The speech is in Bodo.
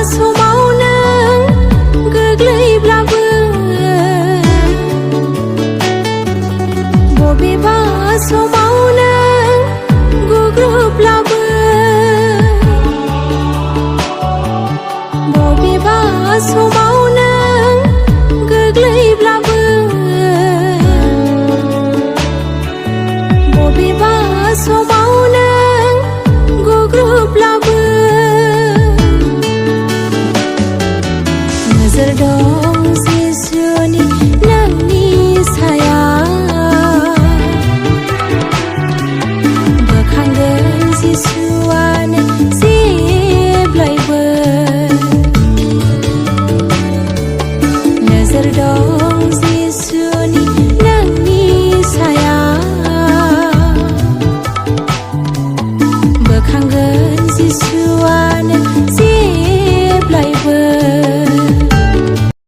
समाव नों गोग्लैब्लाबो बबेबा समाव नों गुग्रुब्लाबो बबेबा समाव नों गोग्लैब्लाबो बबेबा समाव नों गुग्रुब्लाबो नोजोर दं जिसुनि नोंनि सायाव बोखांगोन जिसुआनो जेब्लायबो नोजोर दं जिसुनि नोंनि सायाव बोखांगोन जिसु